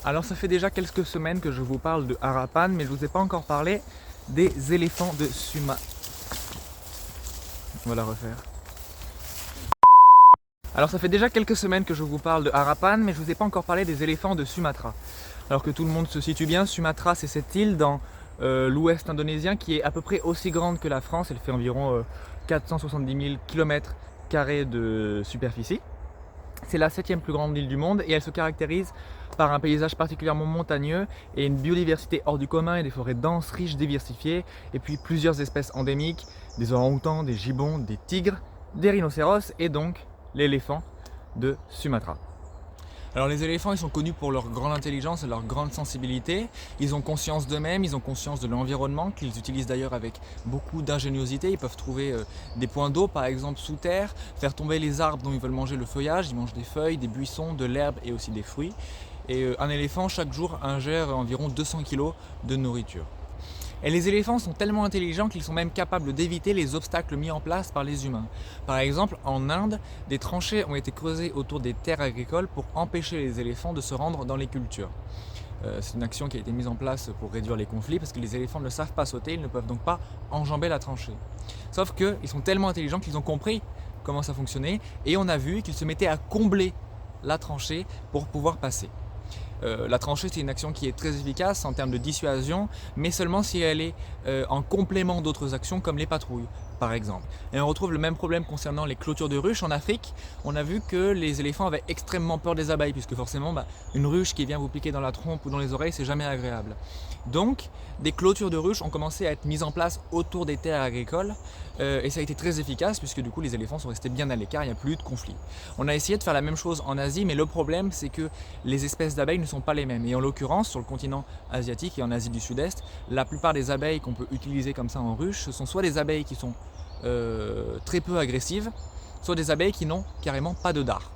Alors ça fait déjà quelques semaines que je vous parle de Harapan, mais je vous ai pas encore parlé des éléphants de Sumatra. On va la refaire. Alors ça fait déjà quelques semaines que je vous parle de Harapan, mais je vous ai pas encore parlé des éléphants de Sumatra. Alors que tout le monde se situe bien, Sumatra c'est cette île dans l'ouest indonésien qui est à peu près aussi grande que la France. Elle fait environ 470 000 km² de superficie. C'est la 7e plus grande île du monde et elle se caractérise par un paysage particulièrement montagneux et une biodiversité hors du commun et des forêts denses, riches, diversifiées, et puis plusieurs espèces endémiques, des orang-outans, des gibbons, des tigres, des rhinocéros et donc l'éléphant de Sumatra. Alors les éléphants, ils sont connus pour leur grande intelligence et leur grande sensibilité. Ils ont conscience d'eux-mêmes, ils ont conscience de l'environnement, qu'ils utilisent d'ailleurs avec beaucoup d'ingéniosité. Ils peuvent trouver des points d'eau, par exemple sous terre, faire tomber les arbres dont ils veulent manger le feuillage. Ils mangent des feuilles, des buissons, de l'herbe et aussi des fruits. Et un éléphant, chaque jour, ingère environ 200 kg de nourriture. Et les éléphants sont tellement intelligents qu'ils sont même capables d'éviter les obstacles mis en place par les humains. Par exemple, en Inde, des tranchées ont été creusées autour des terres agricoles pour empêcher les éléphants de se rendre dans les cultures. C'est une action qui a été mise en place pour réduire les conflits parce que les éléphants ne savent pas sauter, ils ne peuvent donc pas enjamber la tranchée. Sauf qu'ils sont tellement intelligents qu'ils ont compris comment ça fonctionnait et on a vu qu'ils se mettaient à combler la tranchée pour pouvoir passer. La tranchée, c'est une action qui est très efficace en termes de dissuasion, mais seulement si elle est en complément d'autres actions comme les patrouilles, par exemple. Et on retrouve le même problème concernant les clôtures de ruches en Afrique. On a vu que les éléphants avaient extrêmement peur des abeilles, puisque forcément, une ruche qui vient vous piquer dans la trompe ou dans les oreilles, c'est jamais agréable. Donc, des clôtures de ruches ont commencé à être mises en place autour des terres agricoles, et ça a été très efficace, puisque du coup, les éléphants sont restés bien à l'écart, il n'y a plus eu de conflit. On a essayé de faire la même chose en Asie, mais le problème, c'est que les espèces d'abeilles ne sont pas les mêmes. Et en l'occurrence, sur le continent asiatique et en Asie du Sud-Est, la plupart des abeilles qu'on peut utiliser comme ça en ruche, ce sont soit des abeilles qui sont très peu agressives, soit des abeilles qui n'ont carrément pas de dard.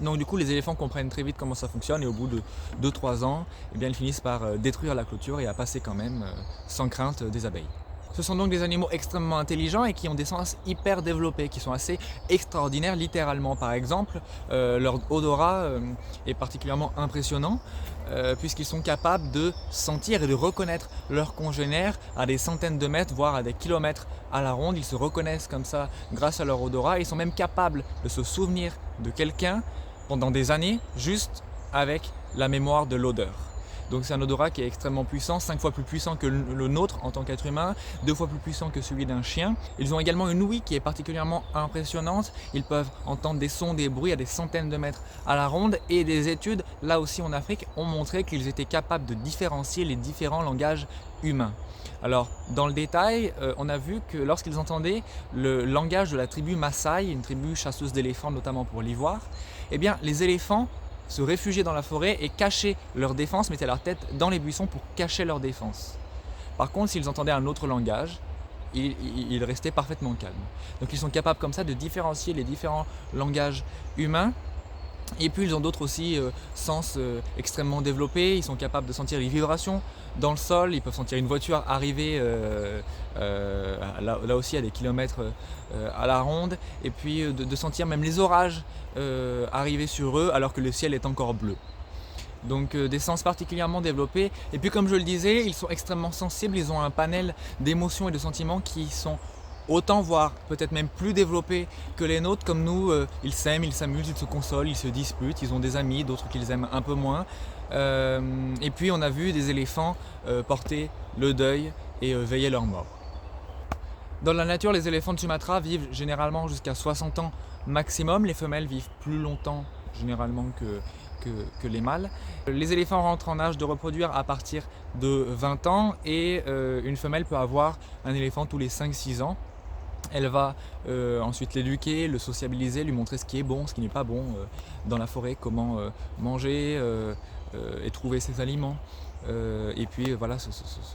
Donc du coup, les éléphants comprennent très vite comment ça fonctionne et au bout de 2-3 ans, eh bien, ils finissent par détruire la clôture et à passer quand même sans crainte des abeilles. Ce sont donc des animaux extrêmement intelligents et qui ont des sens hyper développés, qui sont assez extraordinaires littéralement. Par exemple, leur odorat est particulièrement impressionnant puisqu'ils sont capables de sentir et de reconnaître leurs congénères à des centaines de mètres, voire à des kilomètres à la ronde. Ils se reconnaissent comme ça grâce à leur odorat. Ils sont même capables de se souvenir de quelqu'un pendant des années juste avec la mémoire de l'odeur. Donc c'est un odorat qui est extrêmement puissant, 5 fois plus puissant que le nôtre en tant qu'être humain, 2 fois plus puissant que celui d'un chien. Ils ont également une ouïe qui est particulièrement impressionnante. Ils peuvent entendre des sons, des bruits à des centaines de mètres à la ronde. Et des études, là aussi en Afrique, ont montré qu'ils étaient capables de différencier les différents langages humains. Alors, dans le détail, on a vu que lorsqu'ils entendaient le langage de la tribu Maasai, une tribu chasseuse d'éléphants notamment pour l'ivoire, eh bien les éléphants se réfugiaient dans la forêt et cachaient leur défense, mettaient leur tête dans les buissons pour cacher leur défense. Par contre, s'ils entendaient un autre langage, ils restaient parfaitement calmes. Donc ils sont capables comme ça de différencier les différents langages humains. Et puis ils ont d'autres aussi sens extrêmement développés, ils sont capables de sentir les vibrations dans le sol, ils peuvent sentir une voiture arriver là aussi à des kilomètres à la ronde, et puis de sentir même les orages arriver sur eux alors que le ciel est encore bleu. Donc des sens particulièrement développés, et puis comme je le disais, ils sont extrêmement sensibles, ils ont un panel d'émotions et de sentiments qui sont autant voire peut-être même plus développés que les nôtres. Comme nous, ils s'aiment, ils s'amusent, ils se consolent, ils se disputent, ils ont des amis, d'autres qu'ils aiment un peu moins. Et puis on a vu des éléphants porter le deuil et veiller leur mort. Dans la nature, les éléphants de Sumatra vivent généralement jusqu'à 60 ans maximum. Les femelles vivent plus longtemps généralement que les mâles. Les éléphants rentrent en âge de reproduire à partir de 20 ans et une femelle peut avoir un éléphant tous les 5-6 ans. Elle va ensuite l'éduquer, le sociabiliser, lui montrer ce qui est bon, ce qui n'est pas bon dans la forêt, comment manger et trouver ses aliments. Et puis voilà,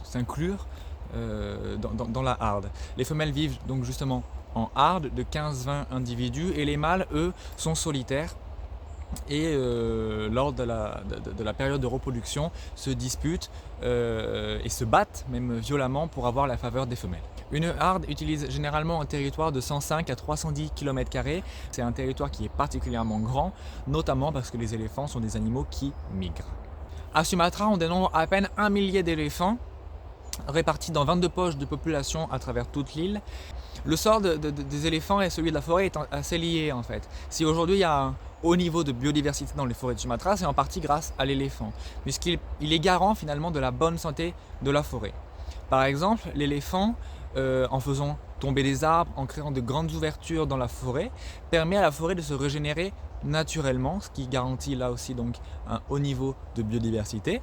s'inclure dans la harde. Les femelles vivent donc justement en harde de 15-20 individus et les mâles, eux, sont solitaires. Et lors de la période de reproduction se disputent et se battent même violemment pour avoir la faveur des femelles. Une harde utilise généralement un territoire de 105 à 310 km². C'est un territoire qui est particulièrement grand, notamment parce que les éléphants sont des animaux qui migrent. À Sumatra, on dénombre à peine 1 millier d'éléphants répartis dans 22 poches de population à travers toute l'île. Le sort des éléphants et celui de la forêt est assez lié en fait. Si aujourd'hui il y a un haut niveau de biodiversité dans les forêts de Sumatra, c'est en partie grâce à l'éléphant, puisqu'il est garant finalement de la bonne santé de la forêt. Par exemple, l'éléphant, en faisant tomber des arbres, en créant de grandes ouvertures dans la forêt, permet à la forêt de se régénérer naturellement, ce qui garantit là aussi donc un haut niveau de biodiversité.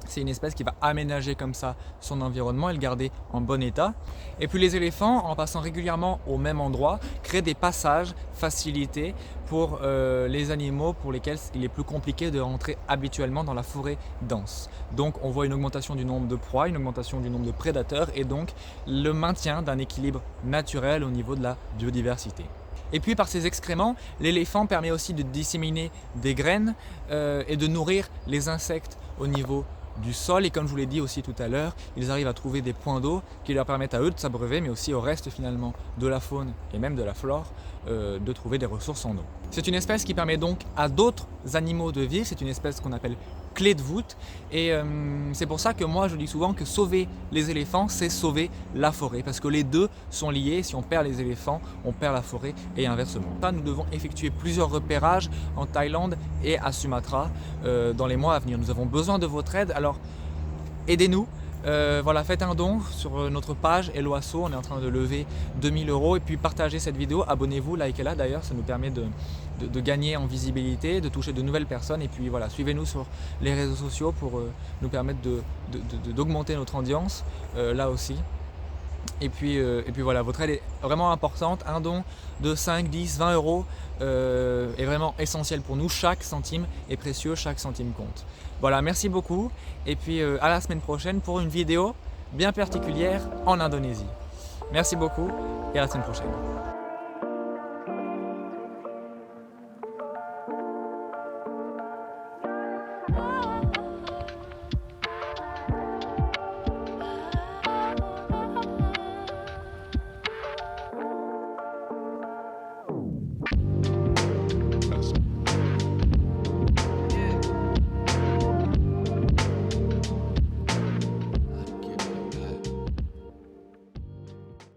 C'est une espèce qui va aménager comme ça son environnement et le garder en bon état. Et puis les éléphants, en passant régulièrement au même endroit, créent des passages facilités pour les animaux pour lesquels il est plus compliqué de rentrer habituellement dans la forêt dense. Donc on voit une augmentation du nombre de proies, une augmentation du nombre de prédateurs et donc le maintien d'un équilibre naturel au niveau de la biodiversité. Et puis par ses excréments, l'éléphant permet aussi de disséminer des graines et de nourrir les insectes au niveau du sol, et comme je vous l'ai dit aussi tout à l'heure, ils arrivent à trouver des points d'eau qui leur permettent à eux de s'abreuver, mais aussi au reste finalement de la faune et même de la flore de trouver des ressources en eau. C'est une espèce qui permet donc à d'autres animaux de vivre, c'est une espèce qu'on appelle clé de voûte, et c'est pour ça que moi je dis souvent que sauver les éléphants c'est sauver la forêt, parce que les deux sont liés. Si on perd les éléphants, on perd la forêt et inversement. Nous devons effectuer plusieurs repérages en Thaïlande et à Sumatra dans les mois à venir. Nous avons besoin de votre aide, alors aidez-nous. Voilà, faites un don sur notre page Helloasso, on est en train de lever 2000 € et puis partagez cette vidéo, abonnez-vous, likez-la d'ailleurs, ça nous permet de gagner en visibilité, de toucher de nouvelles personnes, et puis voilà, suivez-nous sur les réseaux sociaux pour nous permettre d'augmenter notre audience là aussi. Et puis voilà, votre aide est vraiment importante. Un don de 5, 10, 20 € est vraiment essentiel pour nous. Chaque centime est précieux, chaque centime compte. Voilà, merci beaucoup. Et puis à la semaine prochaine pour une vidéo bien particulière en Indonésie. Merci beaucoup et à la semaine prochaine.